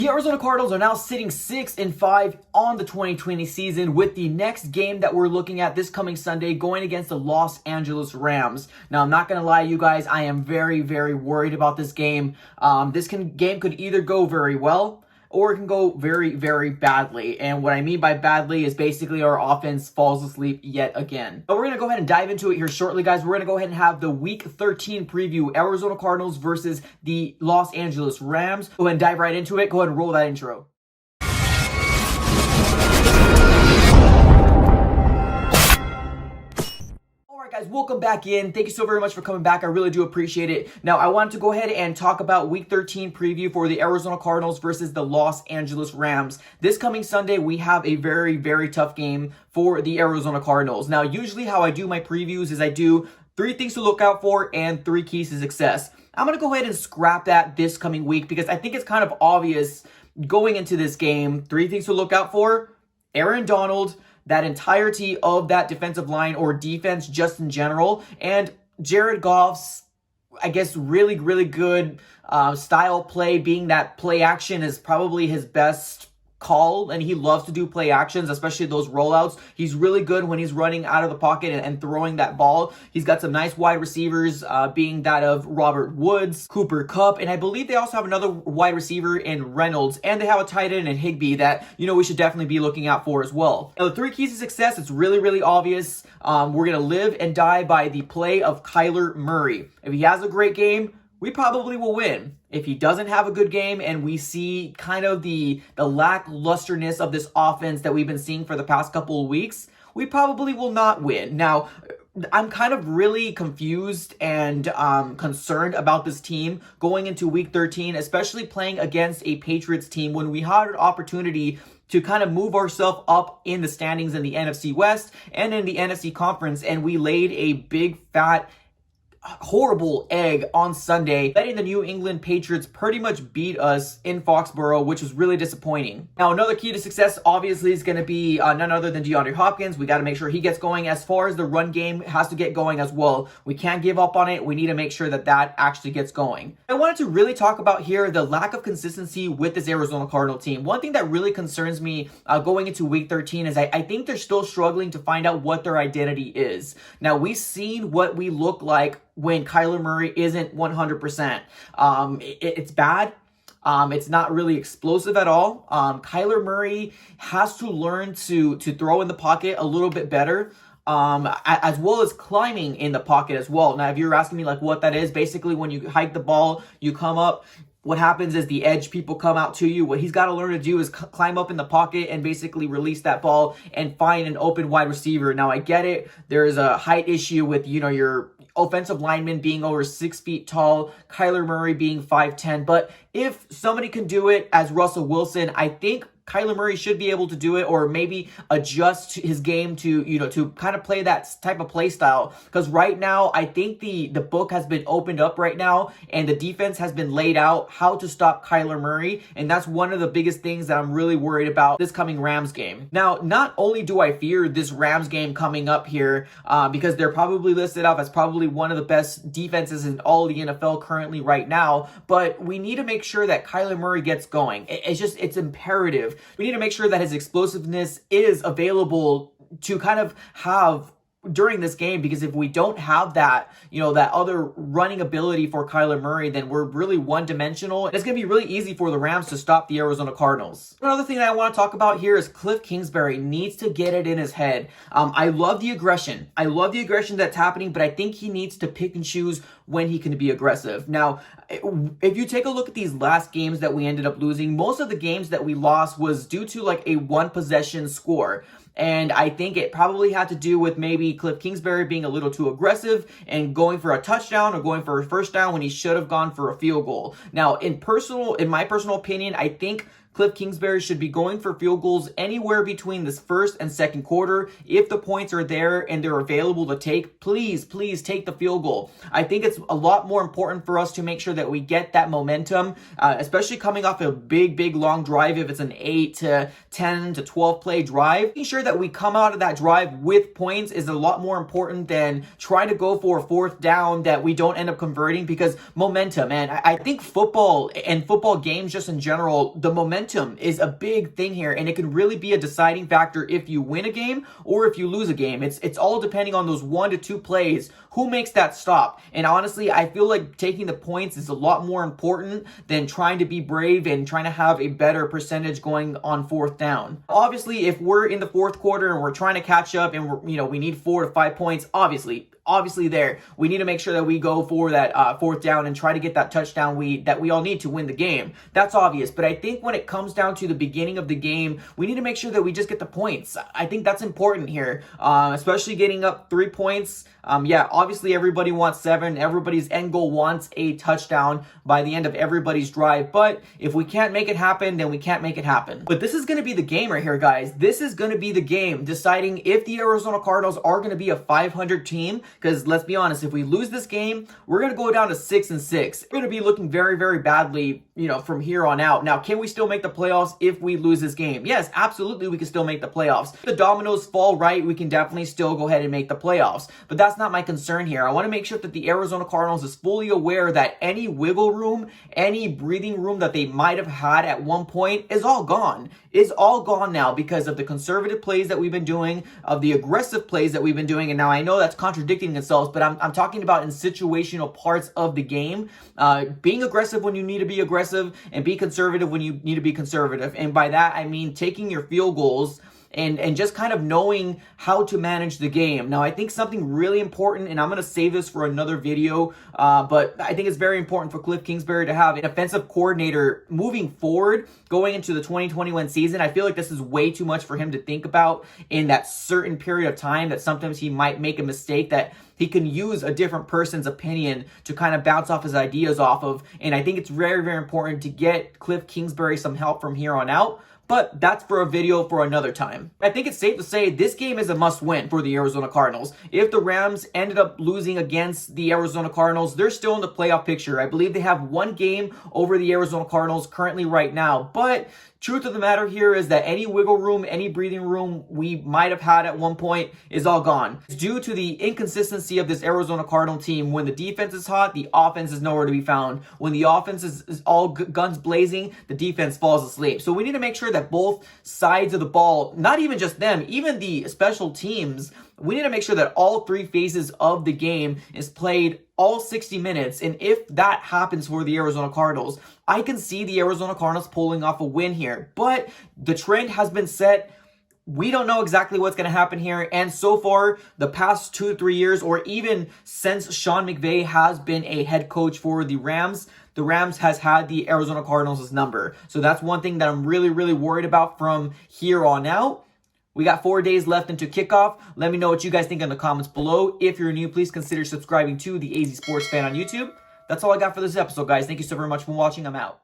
The Arizona Cardinals are now sitting 6-5 on the 2020 season, with the next game that we're looking at this coming Sunday going against the Los Angeles Rams. Now, I'm not going to lie, you guys, I am very, very worried about this game. Game could either go very well or it can go very, very badly. And what I mean by badly is basically our offense falls asleep yet again. But we're going to go ahead and dive into it here shortly, guys. We're going to go ahead and have the Week 13 preview, Arizona Cardinals versus the Los Angeles Rams. Go ahead and dive right into it. Go ahead and roll that intro. Guys, welcome back in. Thank you so very much for coming back. I really do appreciate it. Now, I wanted to go ahead and talk about Week 13 preview for the Arizona Cardinals versus the Los Angeles Rams. This coming Sunday, we have a very, very tough game for the Arizona Cardinals. Now, usually how I do my previews is I do 3 things to look out for and 3 keys to success. I'm going to go ahead and scrap that this coming week because I think it's kind of obvious going into this game. 3 things to look out for: Aaron Donald, that entirety of that defensive line or defense just in general, and Jared Goff's, I guess, really, really good style play, being that play action is probably his best call, and he loves to do play actions, especially those rollouts. He's really good when he's running out of the pocket and throwing that ball. He's got some nice wide receivers, being that of Robert Woods, Cooper Kupp, and I believe they also have another wide receiver in Reynolds, and they have a tight end in Higbee that, you know, we should definitely be looking out for as well. Now, the 3 keys to success, it's really, really obvious. We're going to live and die by the play of Kyler Murray. If he has a great game, we probably will win. If he doesn't have a good game and we see kind of the lacklusterness of this offense that we've been seeing for the past couple of weeks, we probably will not win. Now, I'm kind of really confused and concerned about this team going into Week 13, especially playing against a Patriots team when we had an opportunity to kind of move ourselves up in the standings in the NFC West and in the NFC Conference, and we laid a big, fat, horrible egg on Sunday, letting the New England Patriots pretty much beat us in Foxborough, which was really disappointing. Now, another key to success obviously is going to be none other than DeAndre Hopkins. We got to make sure he gets going. As far as the run game has to get going as well. We can't give up on it. We need to make sure that that actually gets going. I wanted to really talk about here the lack of consistency with this Arizona Cardinal team. One thing that really concerns me going into Week 13 is I think they're still struggling to find out what their identity is. Now, we've seen what we look like when Kyler Murray isn't 100%. It's bad. It's not really explosive at all. Kyler Murray has to learn to throw in the pocket a little bit better, as well as climbing in the pocket as well. Now, if you're asking me like what that is, basically when you hike the ball, you come up, what happens is the edge people come out to you. What he's got to learn to do is climb up in the pocket and basically release that ball and find an open wide receiver. Now, I get it. There is a height issue with, you know, your offensive lineman being over 6 feet tall, Kyler Murray being 5'10". But if somebody can do it as Russell Wilson, I think Kyler Murray should be able to do it, or maybe adjust his game to, you know, to kind of play that type of play style. Because right now, I think the book has been opened up right now, and the defense has been laid out how to stop Kyler Murray. And that's one of the biggest things that I'm really worried about this coming Rams game. Now, not only do I fear this Rams game coming up here, because they're probably listed up as probably one of the best defenses in all the NFL currently right now, but we need to make sure that Kyler Murray gets going. It's imperative. We need to make sure that his explosiveness is available to kind of have during this game, because if we don't have that, you know, that other running ability for Kyler Murray, then we're really one-dimensional. And it's going to be really easy for the Rams to stop the Arizona Cardinals. Another thing that I want to talk about here is Cliff Kingsbury needs to get it in his head. I love the aggression. I love the aggression that's happening, but I think he needs to pick and choose when he can be aggressive. Now, if you take a look at these last games that we ended up losing, most of the games that we lost was due to like a 1-possession score. And I think it probably had to do with maybe Cliff Kingsbury being a little too aggressive and going for a touchdown or going for a first down when he should have gone for a field goal. Now, in my personal opinion, I think Cliff Kingsbury should be going for field goals anywhere between this first and second quarter. If the points are there and they're available to take, please take the field goal. I think it's a lot more important for us to make sure that we get that momentum, especially coming off a big long drive. If it's an 8 to 10 to 12 play drive, making sure that we come out of that drive with points is a lot more important than trying to go for a fourth down that we don't end up converting, because momentum, man, I think football and football games just in general, the momentum is a big thing here, and it can really be a deciding factor if you win a game or if you lose a game. It's all depending on those 1 to 2 plays, who makes that stop. And honestly, I feel like taking the points is a lot more important than trying to be brave and trying to have a better percentage going on fourth down. Obviously, if we're in the fourth quarter and we're trying to catch up and we need 4 to 5 points, obviously there, we need to make sure that we go for that fourth down and try to get that touchdown that we all need to win the game. That's obvious. But I think when it comes down to the beginning of the game, we need to make sure that we just get the points. I think that's important here, especially getting up 3 points. Yeah, obviously everybody wants 7. Everybody's end goal wants a touchdown by the end of everybody's drive. But if we can't make it happen, then we can't make it happen. But this is going to be the game right here, guys. This is going to be the game deciding if the Arizona Cardinals are going to be a 500 team. Because let's be honest, if we lose this game, we're going to go down to 6-6. We're going to be looking very badly, from here on out. Now, can we still make the playoffs if we lose this game? Yes, absolutely, we can still make the playoffs. If the dominoes fall right, we can definitely still go ahead and make the playoffs. But that's not my concern here. I want to make sure that the Arizona Cardinals is fully aware that any wiggle room, any breathing room that they might have had at one point is all gone. Is all gone now because of the conservative plays that we've been doing, of the aggressive plays that we've been doing. And now I know that's contradicting itself, but I'm talking about in situational parts of the game. Being aggressive when you need to be aggressive, and be conservative when you need to be conservative. And by that, I mean taking your field goals and just kind of knowing how to manage the game. Now, I think something really important, and I'm going to save this for another video, but I think it's very important for Cliff Kingsbury to have an offensive coordinator moving forward, going into the 2021 season. I feel like this is way too much for him to think about in that certain period of time, that sometimes he might make a mistake that he can use a different person's opinion to kind of bounce off his ideas off of. And I think it's very important to get Cliff Kingsbury some help from here on out. But that's for a video for another time. I think it's safe to say this game is a must-win for the Arizona Cardinals. If the Rams ended up losing against the Arizona Cardinals, they're still in the playoff picture. I believe they have 1 game over the Arizona Cardinals currently right now. But truth of the matter here is that any wiggle room, any breathing room we might have had at one point is all gone. It's due to the inconsistency of this Arizona Cardinal team. When the defense is hot, the offense is nowhere to be found. When the offense is all guns blazing, the defense falls asleep. So we need to make sure that both sides of the ball, not even just them, even the special teams, we need to make sure that all 3 phases of the game is played all 60 minutes. And if that happens for the Arizona Cardinals, I can see the Arizona Cardinals pulling off a win here. But the trend has been set. We don't know exactly what's going to happen here. And so far, the past 2 to 3 years, or even since Sean McVay has been a head coach for the Rams has had the Arizona Cardinals' number. So that's one thing that I'm really worried about from here on out. We got 4 days left into kickoff. Let me know what you guys think in the comments below. If you're new, please consider subscribing to the AZ Sports Fan on YouTube. That's all I got for this episode, guys. Thank you so very much for watching. I'm out.